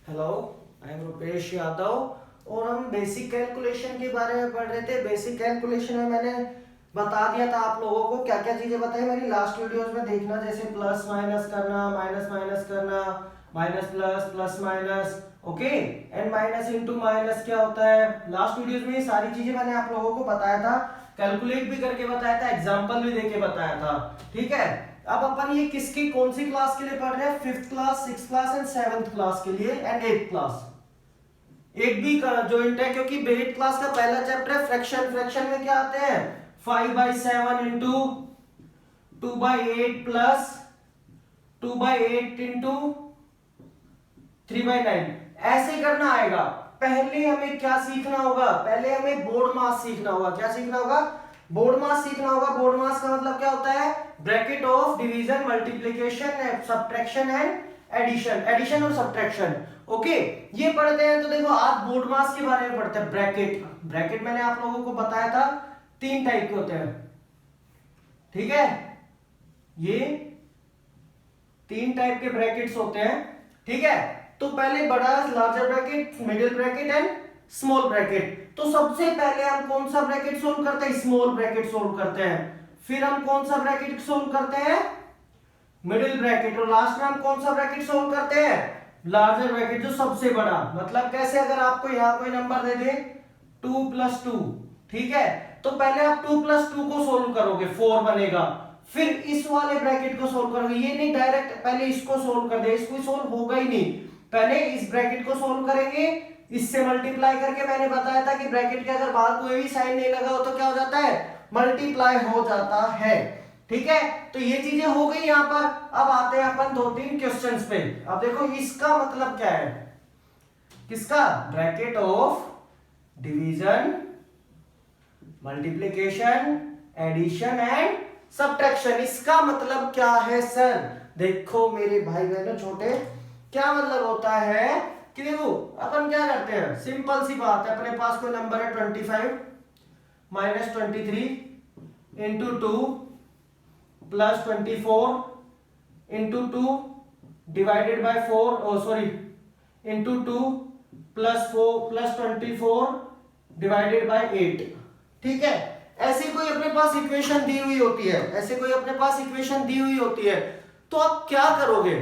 Hello, I am Rupesh Yadav और हम basic calculation के बारे में पढ़ रहे थे। बेसिक कैलकुलेशन में मैंने बता दिया था आप लोगों को क्या क्या चीजें बताई मेरी लास्ट वीडियोस में देखना, जैसे प्लस माइनस करना, माइनस माइनस करना, minus plus, plus minus, okay, and minus into minus क्या होता है। लास्ट वीडियोस में ये सारी चीजें मैंने आप लोगों को बताया था, कैलकुलेट भी करके बताया था, एग्जाम्पल भी देके बताया था। ठीक है, अब अपन ये किसकी कौन सी क्लास के लिए पढ़ रहे हैं? Fifth class, six class and seventh class के लिए एंड एट क्लास। एट भी ज्वाइंट है क्योंकि एट क्लास का पहला चैप्टर है फ्रैक्शन। फ्रैक्शन में क्या आते हैं? 5/7 इंटू 2/8 प्लस 2/8 इंटू 3/9, ऐसे करना आएगा। पहले हमें क्या सीखना होगा? पहले हमें बोर्ड मास सीखना होगा। क्या सीखना होगा? बोर्ड मास सीखना होगा। बोर्ड मास का मतलब क्या होता है? Bracket of division, multiplication, subtraction and addition, addition और सब्ट्रैक्शन। ओके, ये पढ़ते हैं। तो देखो आज बोर्ड मास के बारे में पढ़ते हैं। ब्रैकेट, ब्रैकेट मैंने आप लोगों को बताया था तीन टाइप के होते हैं। ठीक है, ये तीन टाइप के ब्रैकेट्स होते हैं। ठीक है, तो पहले बड़ा larger bracket, middle bracket and small bracket. तो सबसे पहले हम कौन सा ब्रैकेट सोल्व करते हैं? स्मॉल ब्रैकेट सोल्व करते हैं। फिर हम कौन सा ब्रैकेट सोल्व करते हैं? Middle bracket. और लास्ट में हम कौन सा ब्रैकेट सोल्व करते हैं? लार्जर ब्रैकेट, जो सबसे बड़ा। मतलब कैसे? अगर आपको यहां कोई नंबर दे दे 2+2, ठीक है, तो पहले आप 2+2 को सोल्व करोगे, 4 बनेगा। फिर इस वाले ब्रैकेट को सोल्व करोगे। ये नहीं डायरेक्ट पहले इसको सोल्व कर दे, इसको सोल्व होगा ही नहीं। पहले इस ब्रैकेट को सोल्व करेंगे, इससे मल्टीप्लाई करके। मैंने बताया था कि ब्रैकेट के अगर बाहर कोई भी साइन नहीं लगा हो तो क्या हो जाता है? मल्टीप्लाई हो जाता है। ठीक है, तो ये चीजें हो गई यहां पर। अब आते हैं अपन दो तीन क्वेश्चंस पे। अब देखो इसका मतलब क्या है? किसका? Bracket of division, multiplication, addition and subtraction. इसका मतलब क्या है सर? देखो मेरे भाई बहनों छोटे, क्या मतलब होता है कि देखो अपन क्या करते हैं, सिंपल सी बात है। अपने पास कोई नंबर है 25 minus 23 into 2 plus 24 into 2 divided by 4, sorry, into 2 plus 4 plus 24 divided by 8। ठीक है, ऐसी कोई अपने पास इक्वेशन दी हुई होती है, ऐसे कोई अपने पास इक्वेशन दी हुई होती है, तो आप क्या करोगे?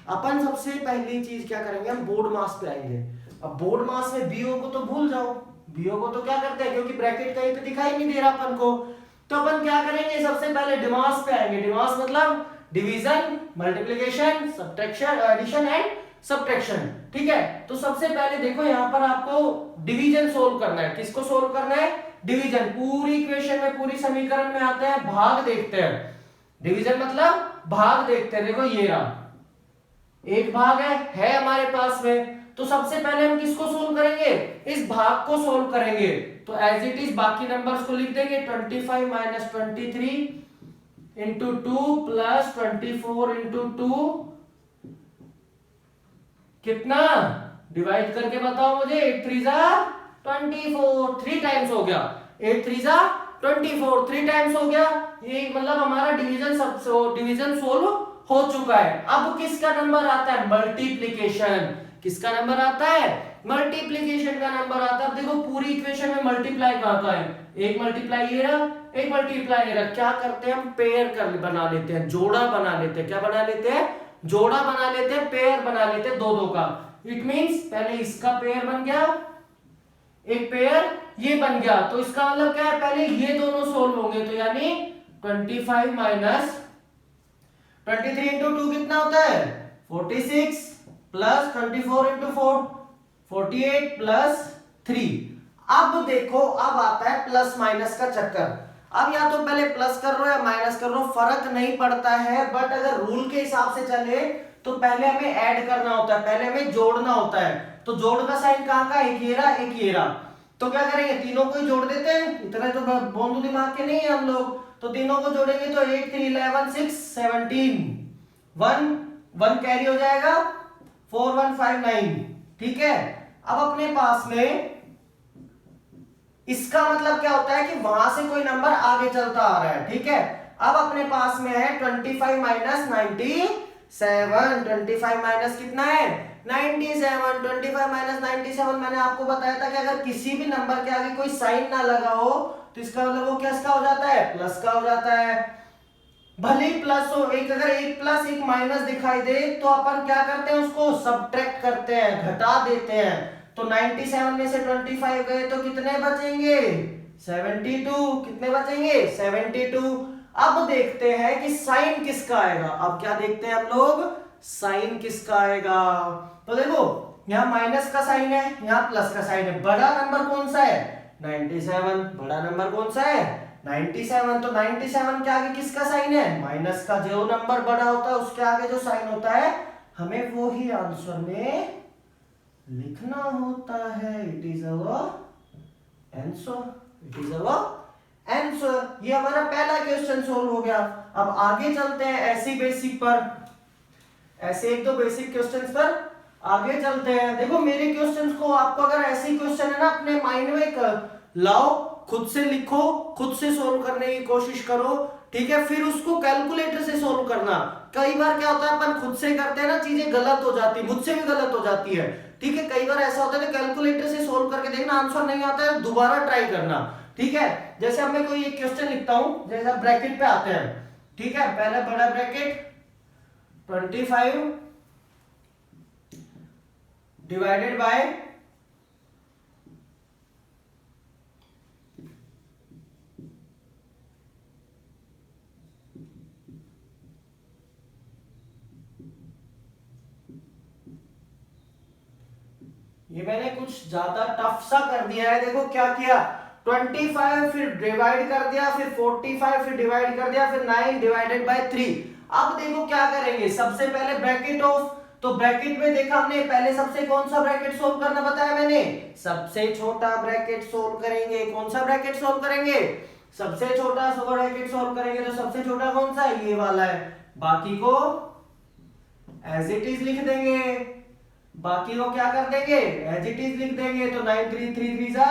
अपन सबसे पहली चीज क्या करेंगे? हम बोर्ड मास पे आएंगे। अब बोर्ड मास में बीओ को तो भूल जाओ, बीओ को तो क्या करते हैं, क्योंकि ब्रैकेट कहीं पे दिखाई नहीं दे रहा अपन को, तो अपन क्या करेंगे? सबसे पहले डिमास पे आएंगे। डिमास मतलब division, multiplication, subtraction, addition and subtraction. ठीक है, तो सबसे पहले देखो यहां पर आपको डिवीजन सोल्व करना है। किसको सोल्व करना है? डिवीजन। पूरी इक्वेशन में, पूरी समीकरण में आते हैं भाग देखते हैं। डिवीजन मतलब भाग देखते हैं। देखो ये रहा, एक भाग है हमारे पास में, तो सबसे पहले हम किसको सोल्व करेंगे? इस भाग को सोल्व करेंगे। तो एज इट इज बाकी नंबर्स को लिख देंगे। 25 माइनस 23 इंटू 2 प्लस 24 इंटू 2, कितना? डिवाइड करके बताओ मुझे। 8 3 जा 24, 3 टाइम्स हो गया। 8 3 जा 24, 3 टाइम्स हो गया। ये मतलब हमारा डिवीजन सोल्व हो चुका है। अब किसका नंबर आता है? मल्टीप्लिकेशन। किसका नंबर आता है? मल्टीप्लिकेशन का नंबर आता है। अब देखो पूरी इक्वेशन में मल्टीप्लाई कहां का है? एक मल्टीप्लाई ये रहा, एक मल्टीप्लाई ये रहा। क्या करते हैं हम? पेयर कर बना लेते हैं, जोड़ा बना लेते हैं। क्या बना लेते हैं? जोड़ा बना लेते हैं, पेयर बना लेते हैं, दो दो का। इट मींस पहले इसका पेयर बन गया, एक पेयर ये बन गया, तो इसका मतलब क्या है? पहले ये दोनों सोल्व होंगे, तो यानी 25 माइनस 23 इंटू 2 कितना होता है? 46 प्लस 24 इंटू 4 48 प्लस 3। अब देखो, अब आता है प्लस माइनस का चक्कर। अब या तो पहले प्लस कर लो या माइनस कर लो, फर्क नहीं पड़ता है, बट अगर रूल के हिसाब से चले तो पहले हमें ऐड करना होता है, पहले हमें जोड़ना होता है। तो जोड़ का साइन कहां का? एक ये रहा, एक ये रहा। तो क्या करेंगे? तीनों को ही जोड़ देते हैं। इतना तो बोंदू दिमाग के नहीं है हम लोग, तो तीनों को जोड़ेंगे तो 8 3 11 6 17, 1 1 कैरी हो जाएगा, 4 1 5 9। ठीक है, अब अपने पास में इसका मतलब क्या होता है कि वहां से कोई नंबर आगे चलता आ रहा है। ठीक है, अब अपने पास में है 25 माइनस 19, 97, 25 माइनस कितना है 97, 25 माइनस 97। मैंने आपको बताया था कि अगर किसी भी नंबर के आगे कोई साइन ना लगा हो तो इसका मतलब वो किसका हो जाता है, प्लस का हो जाता है। भले ही प्लस हो, एक अगर एक प्लस एक माइनस दिखाई दे तो अपन क्या करते हैं, उसको सब्ट्रैक्ट करते हैं, घटा देते हैं। तो 97 में से 25 गए तो कितने बचेंगे 72, कितने बचेंगे 72। अब देखते हैं कि साइन किसका आएगा। अब क्या देखते हैं हम लोग, साइन किसका आएगा। तो देखो यहाँ माइनस का साइन है, यहाँ प्लस का साइन है। बड़ा नंबर कौन सा है 97, बड़ा नंबर कौन सा है 97। तो 97 के आगे किसका साइन है, माइनस का। जो नंबर बड़ा होता है उसके आगे जो साइन होता है हमें वो ही आंसर में लिखना होता है। It is our answer, it is our answer. ये हमारा पहला क्वेश्चन सोल्व हो गया। अब आगे चलते हैं ऐसी बेसिक पर, ऐसे एक दो बेसिक क्वेश्चंस पर आगे चलते हैं। देखो मेरे क्वेश्चंस को आपको अगर ऐसे क्वेश्चन है ना अपने माइंड में लाओ, खुद से लिखो, खुद से सोल्व करने की कोशिश करो, ठीक है। फिर उसको कैलकुलेटर से सोल्व करना। कई बार क्या होता है अपन खुद से करते हैं ना, चीजें गलत हो जाती है, मुझसे भी गलत हो जाती है, ठीक है। कई बार ऐसा होता है कि कैलकुलेटर से सोल्व करके देखना, आंसर नहीं आता है दोबारा ट्राई करना, ठीक है। जैसे अब मैं कोई एक क्वेश्चन लिखता हूं, जैसे आप ब्रैकेट पे आते हैं, ठीक है। पहले बड़ा ब्रैकेट 25 डिवाइडेड बाय ये मैंने कुछ ज्यादा टफ सा कर दिया है। देखो क्या किया, 25 फिर डिवाइड कर दिया, फिर 45 फिर डिवाइड कर दिया, फिर 9 डिवाइडेड बाय 3। अब देखो क्या करेंगे, सबसे पहले ब्रैकेट ऑफ, तो ब्रैकेट में देखा हमने पहले सबसे कौन सा ब्रैकेट सोल्व करना बताया मैंने, सबसे छोटा ब्रैकेट सोल्व करेंगे। कौन सा ब्रैकेट सोल्व करेंगे, सबसे छोटा ब्रैकेट सोल्व करेंगे। तो सबसे छोटा कौन सा है, ये वाला है। बाकी को एज इट इज लिख देंगे, बाकी को क्या कर देंगे एज इट इज लिख देंगे। तो 9 3 3 3 जा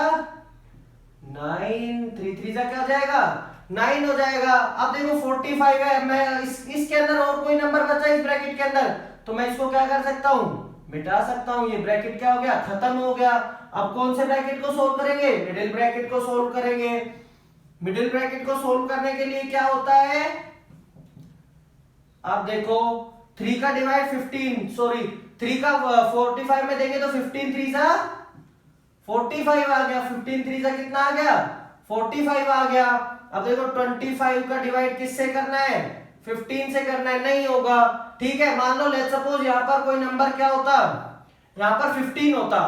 9, 3 3 जा क्या हो जाएगा 9 हो जाएगा। अब देखो 45 है, मैं इसके अंदर और कोई नंबर बचा इस ब्रैकेट के अंदर, तो मैं इसको क्या कर सकता हूं, मिटा सकता हूं। ये ब्रैकेट क्या हो गया, खत्म हो गया। अब कौन से ब्रैकेट को सोल्व करेंगे, मिडिल ब्रैकेट को सोल्व करेंगे। मिडिल ब्रैकेट को सोल्व करने के लिए क्या होता है, अब देखो 3 का डिवाइड 15, सॉरी 3 का 45 में देंगे तो 15 3 जा 45 आ गया, 15 3 जा कितना आ गया 45 आ गया। अब देखो 25 का डिवाइड किससे करना है, 15 से करना है, नहीं होगा, ठीक है। मान लो लेट्स सपोज यहां पर कोई नंबर क्या होता, यहां पर 15 होता,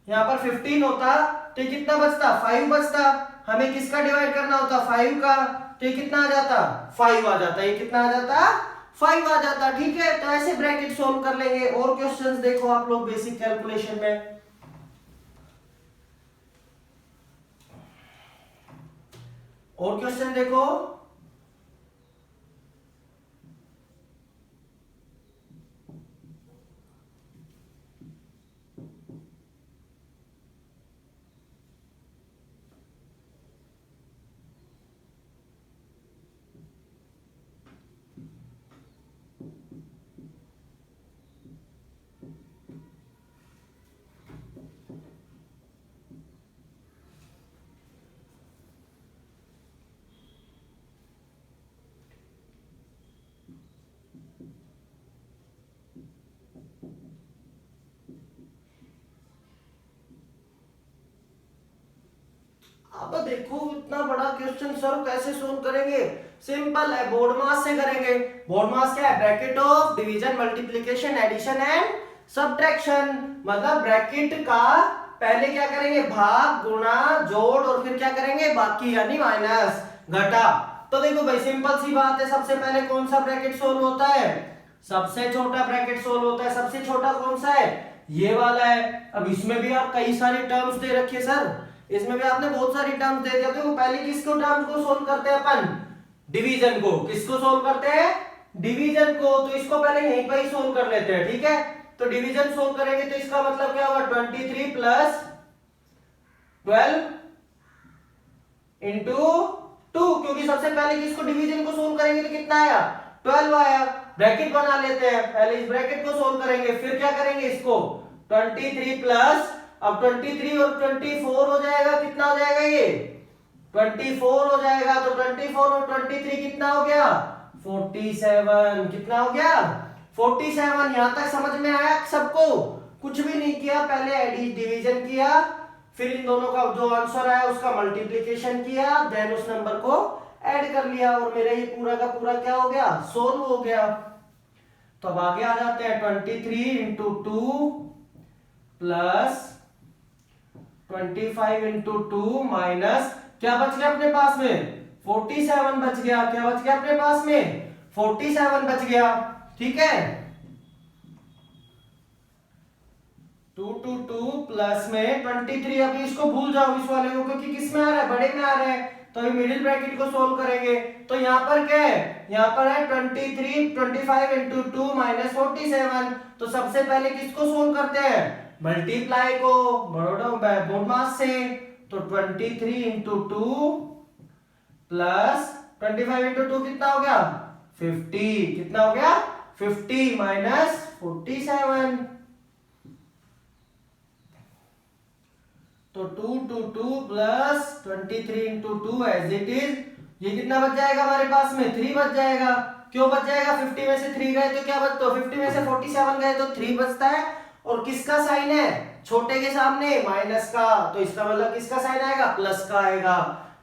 यहां पर 15 होता तो ये कितना बचता 5 बचता। हमें किसका डिवाइड करना होता 5 का, तो ये कितना आ जाता 5 आ जाता, ये कितना आ जाता 5 आ जाता, ठीक है। तो ऐसे ब्रैकेट सोल्व कर लेंगे। और क्वेश्चंस देखो आप लोग बेसिक कैलकुलेशन में, और क्वेश्चन देखो। अब देखो इतना बड़ा क्वेश्चन सर कैसे सोल्व करेंगे, सिंपल है, बोर्ड मास से करेंगे। बोर्ड मास क्या है, bracket of division multiplication addition and subtraction. मतलब ब्रैकेट का पहले क्या करेंगे, भाग गुणा जोड़ और फिर क्या करेंगे बाकी यानी माइनस घटा। तो देखो भाई सिंपल सी बात है, सबसे पहले कौन सा ब्रैकेट सोल्व होता है, सबसे छोटा ब्रैकेट सोल्व होता है। सबसे छोटा कौन सा है, ये वाला है। अब इसमें भी आप कई सारी टर्म्स दे रखी है सर, इसमें भी आपने बहुत सारी टर्म्स दे दिया। तो पहले किसको टर्म्स को सोल्व करते हैं अपन, डिवीजन को। किसको सोल्व करते हैं, डिवीजन को। तो इसको पहले यहीं पर ही सोल्व कर लेते हैं, ठीक है। तो डिवीजन सोल्व करेंगे तो इसका मतलब क्या होगा 23 प्लस 12 इंटू 2, क्योंकि सबसे पहले किसको डिवीजन को सोल्व करेंगे तो कितना आया 12 आया। ब्रैकेट बना लेते हैं, पहले इस ब्रैकेट को सोल्व करेंगे, फिर क्या करेंगे इसको 23 प्लस, अब 23 और 24 हो जाएगा, कितना हो जाएगा ये 24 हो जाएगा, तो 24 और 23 कितना हो गया 47, कितना हो गया 47। यहां तक समझ में आया सबको? कुछ भी नहीं किया, पहले डिवीजन किया, फिर इन दोनों का जो आंसर आया उसका मल्टीप्लिकेशन किया, देन उस नंबर को ऐड कर लिया और मेरा ये पूरा का पूरा क्या हो गया सोल्व हो गया। तो अब आगे आ जाते हैं 23 इंटू 2 प्लस 25 इंटू 2 माइनस क्या बच गया अपने पास में 47 बच गया, क्या बच गया अपने पास में 47 बच गया, ठीक है। 2 2 2 प्लस में 23, अभी इसको भूल जाओ इस वाले को, क्योंकि किस में आ रहा है बड़े में आ रहा है, तो अभी मिडिल ब्रैकेट को सोल्व करेंगे। तो यहाँ पर क्या है, यहाँ पर है 25 इंटू 2 माइनस 47। तो सबसे पहले किसको सोल्व करते हैं मल्टीप्लाई को बोर्ड मास से, तो 23 इंटू 2 प्लस 25 इंटू 2 कितना हो गया 50, कितना हो गया 50 माइनस 47, तो 2 2 2 plus 23 into 2 as it is, ये कितना बच जाएगा हमारे पास में 3 बच जाएगा। क्यों बच जाएगा 50 में से 3 गए तो क्या बचता है, 50 में से 47 गए तो 3 बचता है, और किसका साइन है छोटे के सामने माइनस का, तो इसका मतलब किसका साइन आएगा प्लस का आएगा,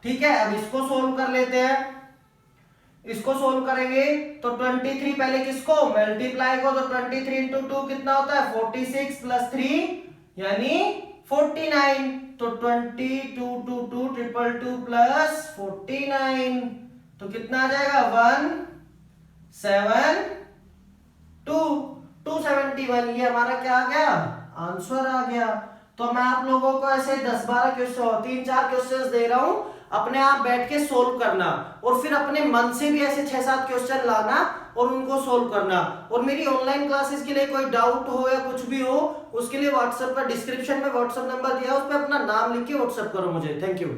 ठीक है। अब इसको सोल्व कर लेते हैं, इसको सोल्व करेंगे तो 23 पहले किसको मल्टीप्लाई को, तो 23 इंटू 2 कितना होता है 46 प्लस 3 यानी 49, तो 22 2 2 2 प्लस 49, तो कितना आ जाएगा 271, ये हमारा क्या आ गया आंसर आ गया। तो मैं आप लोगों को ऐसे 10-12 क्वेश्चन 3-4 क्वेश्चंस दे रहा हूं, अपने आप बैठ के सोल्व करना, और फिर अपने मन से भी ऐसे 6-7 क्वेश्चन लाना और उनको सोल्व करना। और मेरी ऑनलाइन क्लासेस के लिए कोई डाउट हो या कुछ भी हो, उसके लिए व्हाट्सएप का डिस्क्रिप्शन में व्हाट्सएप नंबर दिया है, उस पर अपना नाम लिख के व्हाट्सएप करो मुझे। Thank you.